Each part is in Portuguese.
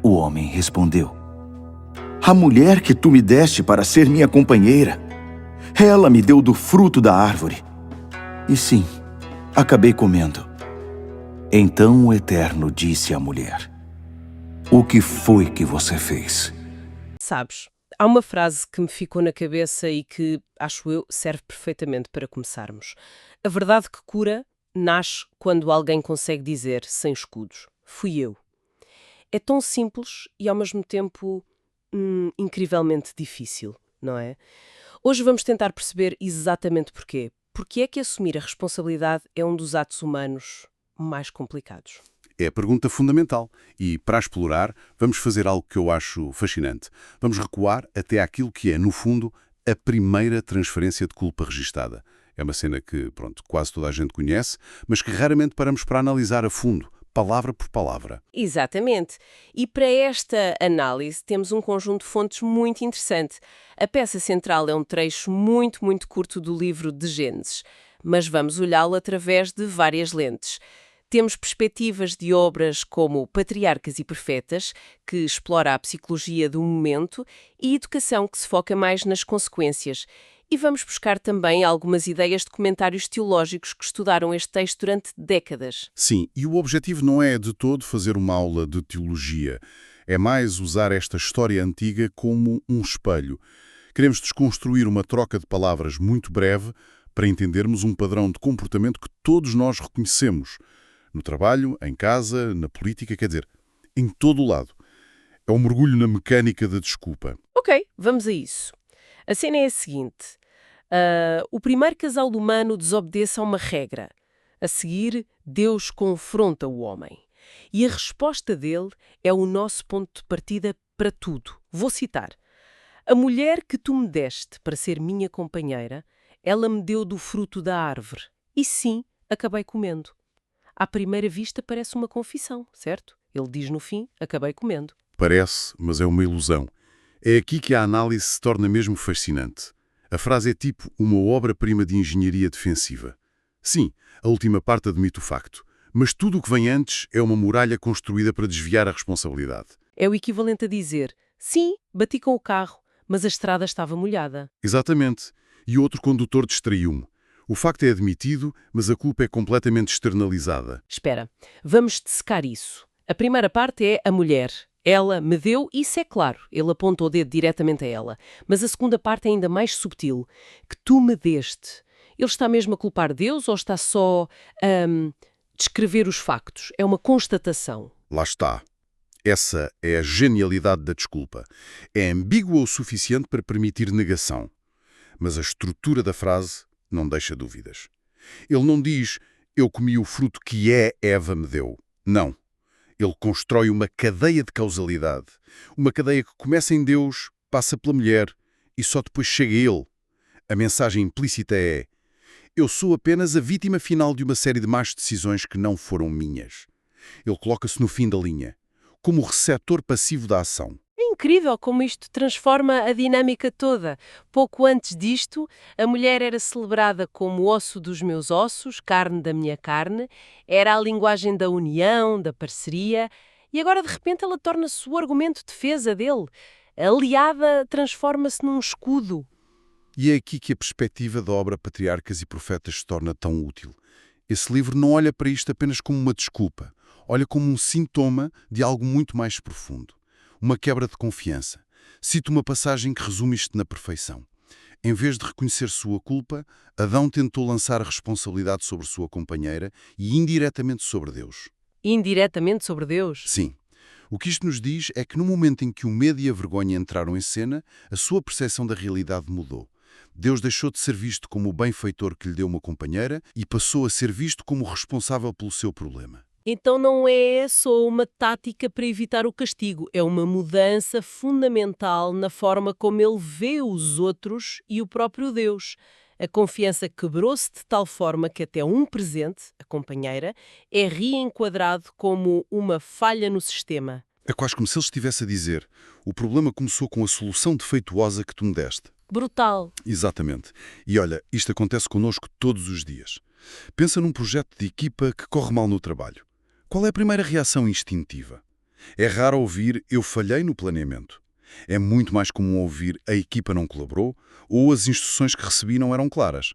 O homem respondeu: a mulher que tu me deste para ser minha companheira, ela me deu do fruto da árvore. E sim, acabei comendo. Então o Eterno disse à mulher: o que foi que você fez? Sabes, há uma frase que me ficou na cabeça e que, acho eu, serve perfeitamente para começarmos. A verdade que cura nasce quando alguém consegue dizer, sem escudos, fui eu. É tão simples e, ao mesmo tempo, incrivelmente difícil, não é? Hoje vamos tentar perceber exatamente porquê. Porque é que assumir a responsabilidade é um dos atos humanos mais complicados? É a pergunta fundamental e, para a explorar, vamos fazer algo que eu acho fascinante. Vamos recuar até àquilo que é, no fundo, a primeira transferência de culpa registada. É uma cena que, pronto, quase toda a gente conhece, mas que raramente paramos para analisar a fundo, palavra por palavra. Exatamente. E para esta análise temos um conjunto de fontes muito interessante. A peça central é um trecho muito curto do livro de Gênesis, mas vamos olhá-lo através de várias lentes. Temos perspectivas de obras como Patriarcas e Profetas, que explora a psicologia do momento, e Educação, que se foca mais nas consequências. E vamos buscar também algumas ideias de comentários teológicos que estudaram este texto durante décadas. Sim, e o objetivo não é de todo fazer uma aula de teologia. É mais usar esta história antiga como um espelho. Queremos desconstruir uma troca de palavras muito breve para entendermos um padrão de comportamento que todos nós reconhecemos. No trabalho, em casa, na política, quer dizer, em todo o lado. É um mergulho na mecânica da desculpa. Ok, vamos a isso. A cena é a seguinte. O primeiro casal humano desobedece a uma regra. A seguir, Deus confronta o homem. E a resposta dele é o nosso ponto de partida para tudo. Vou citar. A mulher que tu me deste para ser minha companheira, ela me deu do fruto da árvore. E sim, acabei comendo. À primeira vista parece uma confissão, certo? Ele diz no fim, acabei comendo. Parece, mas é uma ilusão. É aqui que a análise se torna mesmo fascinante. A frase é tipo uma obra-prima de engenharia defensiva. Sim, a última parte admite o facto. Mas tudo o que vem antes é uma muralha construída para desviar a responsabilidade. É o equivalente a dizer, sim, bati com o carro, mas a estrada estava molhada. Exatamente. E outro condutor distraiu-me. O facto é admitido, mas a culpa é completamente externalizada. Espera, vamos dissecar isso. A primeira parte é a mulher. Ela me deu, isso é claro, ele aponta o dedo diretamente a ela. Mas a segunda parte é ainda mais subtil, que tu me deste. Ele está mesmo a culpar Deus ou está só a descrever os factos? É uma constatação. Lá está. Essa é a genialidade da desculpa. É ambígua o suficiente para permitir negação. Mas a estrutura da frase não deixa dúvidas. Ele não diz, eu comi o fruto que Eva me deu. Não. Ele constrói uma cadeia de causalidade. Uma cadeia que começa em Deus, passa pela mulher e só depois chega a ele. A mensagem implícita é, eu sou apenas a vítima final de uma série de más decisões que não foram minhas. Ele coloca-se no fim da linha, como o receptor passivo da ação. É incrível como isto transforma a dinâmica toda. Pouco antes disto, a mulher era celebrada como osso dos meus ossos, carne da minha carne, era a linguagem da união, da parceria, e agora de repente ela torna-se o argumento de defesa dele. A aliada transforma-se num escudo. E é aqui que a perspectiva da obra Patriarcas e Profetas se torna tão útil. Esse livro não olha para isto apenas como uma desculpa, olha como um sintoma de algo muito mais profundo. Uma quebra de confiança. Cito uma passagem que resume isto na perfeição. Em vez de reconhecer sua culpa, Adão tentou lançar a responsabilidade sobre sua companheira e indiretamente sobre Deus. Indiretamente sobre Deus? Sim. O que isto nos diz é que no momento em que o medo e a vergonha entraram em cena, a sua percepção da realidade mudou. Deus deixou de ser visto como o benfeitor que lhe deu uma companheira e passou a ser visto como o responsável pelo seu problema. Então não é só uma tática para evitar o castigo, é uma mudança fundamental na forma como ele vê os outros e o próprio Deus. A confiança quebrou-se de tal forma que até um presente, a companheira, é reenquadrado como uma falha no sistema. É quase como se ele estivesse a dizer, o problema começou com a solução defeituosa que tu me deste. Brutal. Exatamente. E olha, isto acontece connosco todos os dias. Pensa num projeto de equipa que corre mal no trabalho. Qual é a primeira reação instintiva? É raro ouvir "eu falhei no planeamento". É muito mais comum ouvir "a equipa não colaborou" ou "as instruções que recebi não eram claras".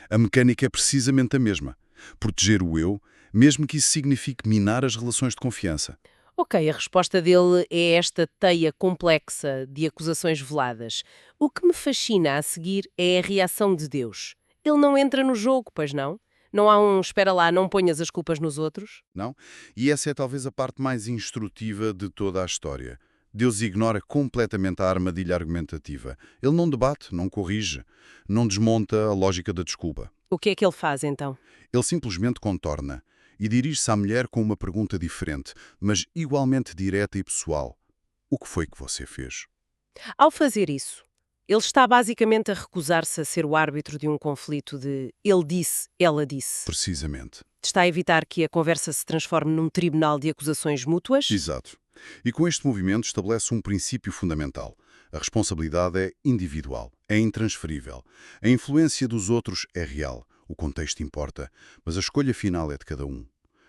A mecânica é precisamente a mesma. Proteger o eu, mesmo que isso signifique minar as relações de confiança. Ok, a resposta dele é esta teia complexa de acusações veladas. O que me fascina a seguir é a reação de Deus. Ele não entra no jogo, pois não? Não há um espera lá, não ponhas as culpas nos outros? Não? E essa é talvez a parte mais instrutiva de toda a história. Deus ignora completamente a armadilha argumentativa. Ele não debate, não corrige, não desmonta a lógica da desculpa. O que é que ele faz então? Ele simplesmente contorna e dirige-se à mulher com uma pergunta diferente, mas igualmente direta e pessoal. O que foi que você fez? Ao fazer isso, ele está basicamente a recusar-se a ser o árbitro de um conflito de ele disse, ela disse. Precisamente. Está a evitar que a conversa se transforme num tribunal de acusações mútuas? Exato. E com este movimento estabelece um princípio fundamental. A responsabilidade é individual, é intransferível. A influência dos outros é real. O contexto importa, mas a escolha final é de cada um.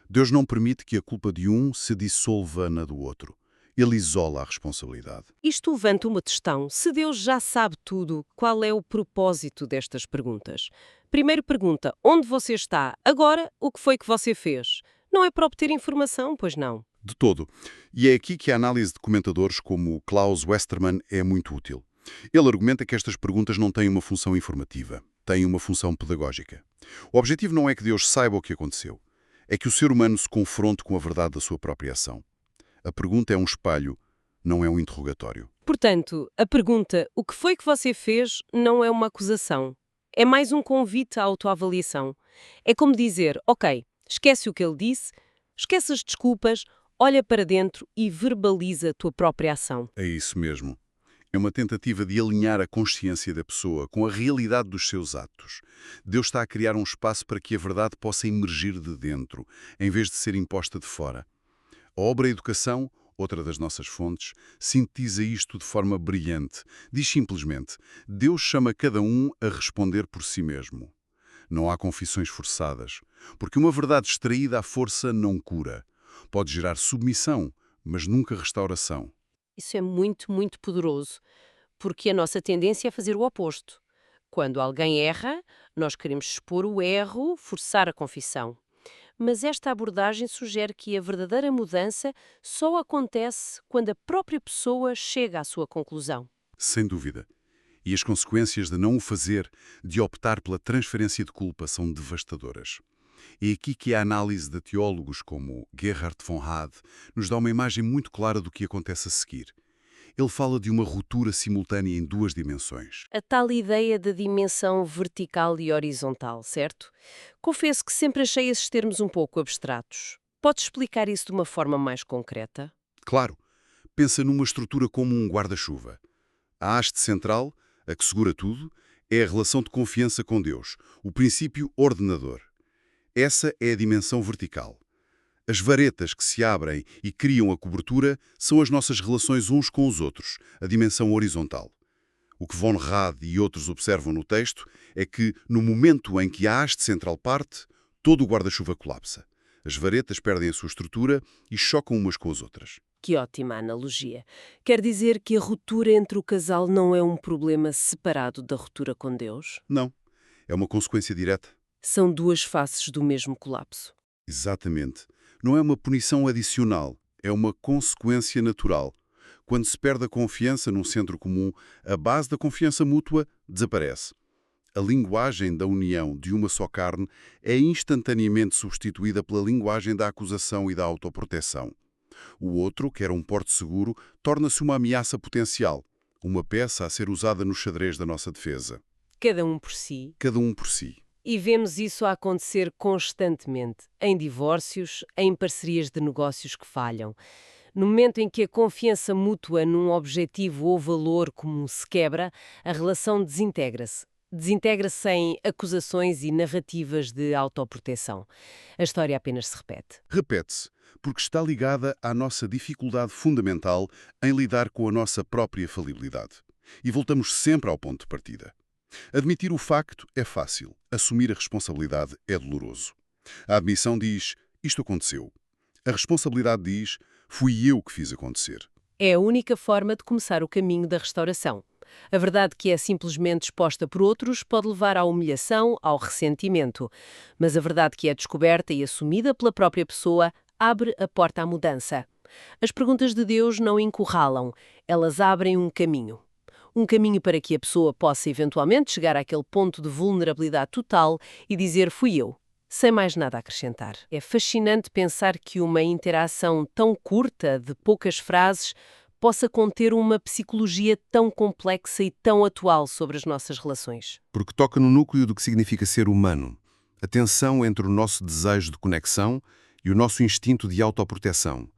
Deus não permite que a culpa de um se dissolva na do outro. Ele isola a responsabilidade. Isto levanta uma questão. Se Deus já sabe tudo, qual é o propósito destas perguntas? Primeiro pergunta, onde você está? Agora, o que foi que você fez? Não é para obter informação, pois não? De todo. E é aqui que a análise de comentadores como Klaus Westermann é muito útil. Ele argumenta que estas perguntas não têm uma função informativa, têm uma função pedagógica. O objetivo não é que Deus saiba o que aconteceu, é que o ser humano se confronte com a verdade da sua própria ação. A pergunta é um espelho, não é um interrogatório. Portanto, a pergunta, o que foi que você fez, não é uma acusação. É mais um convite à autoavaliação. É como dizer, ok, esquece o que ele disse, esquece as desculpas, olha para dentro e verbaliza a tua própria ação. É isso mesmo. É uma tentativa de alinhar a consciência da pessoa com a realidade dos seus atos. Deus está a criar um espaço para que a verdade possa emergir de dentro, em vez de ser imposta de fora. A obra Educação, outra das nossas fontes, sintetiza isto de forma brilhante. Diz simplesmente, Deus chama cada um a responder por si mesmo. Não há confissões forçadas, porque uma verdade extraída à força não cura. Pode gerar submissão, mas nunca restauração. Isso é muito, muito poderoso, porque a nossa tendência é fazer o oposto. Quando alguém erra, nós queremos expor o erro, forçar a confissão. Mas esta abordagem sugere que a verdadeira mudança só acontece quando a própria pessoa chega à sua conclusão. Sem dúvida. E as consequências de não o fazer, de optar pela transferência de culpa, são devastadoras. É aqui que a análise de teólogos como Gerhard von Rad nos dá uma imagem muito clara do que acontece a seguir. Ele fala de uma ruptura simultânea em duas dimensões. A tal ideia da dimensão vertical e horizontal, certo? Confesso que sempre achei esses termos um pouco abstratos. Pode explicar isso de uma forma mais concreta? Claro, pensa numa estrutura como um guarda-chuva. A haste central, a que segura tudo, é a relação de confiança com Deus, o princípio ordenador. Essa é a dimensão vertical. As varetas que se abrem e criam a cobertura são as nossas relações uns com os outros, a dimensão horizontal. O que von Rad e outros observam no texto é que, no momento em que a haste central parte, todo o guarda-chuva colapsa. As varetas perdem a sua estrutura e chocam umas com as outras. Que ótima analogia. Quer dizer que a ruptura entre o casal não é um problema separado da ruptura com Deus? Não. É uma consequência direta. São duas faces do mesmo colapso. Exatamente. Não é uma punição adicional, é uma consequência natural. Quando se perde a confiança num centro comum, a base da confiança mútua desaparece. A linguagem da união de uma só carne é instantaneamente substituída pela linguagem da acusação e da autoproteção. O outro, que era um porto seguro, torna-se uma ameaça potencial, uma peça a ser usada no xadrez da nossa defesa. Cada um por si. Cada um por si. E vemos isso a acontecer constantemente, em divórcios, em parcerias de negócios que falham. No momento em que a confiança mútua num objetivo ou valor comum se quebra, a relação desintegra-se. Desintegra-se em acusações e narrativas de autoproteção. A história apenas se repete. Repete-se, porque está ligada à nossa dificuldade fundamental em lidar com a nossa própria falibilidade. E voltamos sempre ao ponto de partida. Admitir o facto é fácil, assumir a responsabilidade é doloroso. A admissão diz, isto aconteceu. A responsabilidade diz, Fui eu que fiz acontecer. É a única forma de começar o caminho da restauração. A verdade que é simplesmente exposta por outros pode levar à humilhação, ao ressentimento. Mas a verdade que é descoberta e assumida pela própria pessoa abre a porta à mudança. As perguntas de Deus não encurralam, elas abrem um caminho. Um caminho para que a pessoa possa eventualmente chegar àquele ponto de vulnerabilidade total e dizer fui eu, sem mais nada a acrescentar. É fascinante pensar que uma interação tão curta, de poucas frases, possa conter uma psicologia tão complexa e tão atual sobre as nossas relações. Porque toca no núcleo do que significa ser humano. A tensão entre o nosso desejo de conexão e o nosso instinto de autoproteção.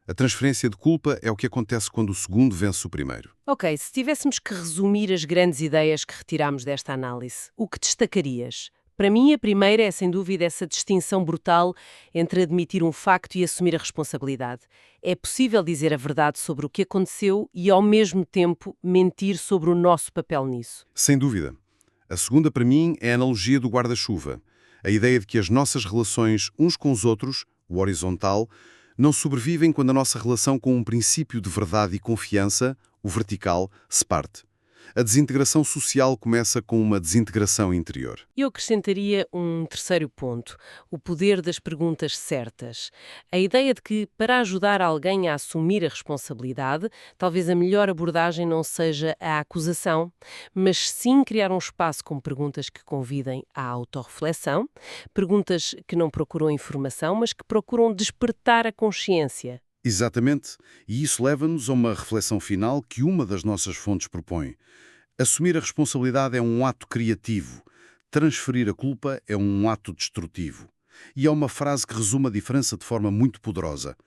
A transferência de culpa é o que acontece quando o segundo vence o primeiro. Ok, se tivéssemos que resumir as grandes ideias que retiramos desta análise, o que destacarias? Para mim, a primeira é, sem dúvida, essa distinção brutal entre admitir um facto e assumir a responsabilidade. É possível dizer a verdade sobre o que aconteceu e, ao mesmo tempo, mentir sobre o nosso papel nisso. Sem dúvida. A segunda, para mim, é a analogia do guarda-chuva. A ideia de que as nossas relações uns com os outros, o horizontal, não sobrevivem quando a nossa relação com um princípio de verdade e confiança, o vertical, se parte. A desintegração social começa com uma desintegração interior. Eu acrescentaria um terceiro ponto, o poder das perguntas certas. A ideia de que, para ajudar alguém a assumir a responsabilidade, talvez a melhor abordagem não seja a acusação, mas sim criar um espaço com perguntas que convidem à autorreflexão, perguntas que não procuram informação, mas que procuram despertar a consciência. Exatamente, e isso leva-nos a uma reflexão final que uma das nossas fontes propõe. Assumir a responsabilidade é um ato criativo, transferir a culpa é um ato destrutivo. E é uma frase que resume a diferença de forma muito poderosa.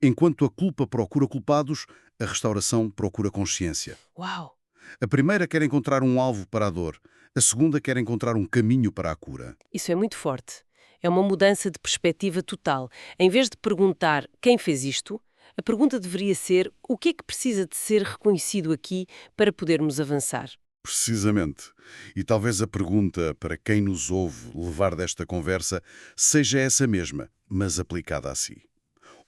Enquanto a culpa procura culpados, a restauração procura consciência. Uau! A primeira quer encontrar um alvo para a dor, a segunda quer encontrar um caminho para a cura. Isso é muito forte. É uma mudança de perspectiva total. Em vez de perguntar quem fez isto, a pergunta deveria ser o que é que precisa de ser reconhecido aqui para podermos avançar. Precisamente. E talvez a pergunta para quem nos ouve levar desta conversa seja essa mesma, mas aplicada a si.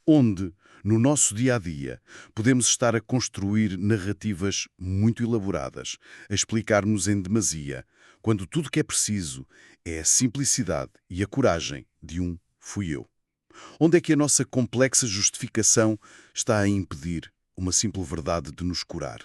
Onde, no nosso dia-a-dia, podemos estar a construir narrativas muito elaboradas, a explicar-nos em demasia, quando tudo que é preciso é a simplicidade e a coragem de um fui eu. Onde é que a nossa complexa justificação está a impedir uma simples verdade de nos curar?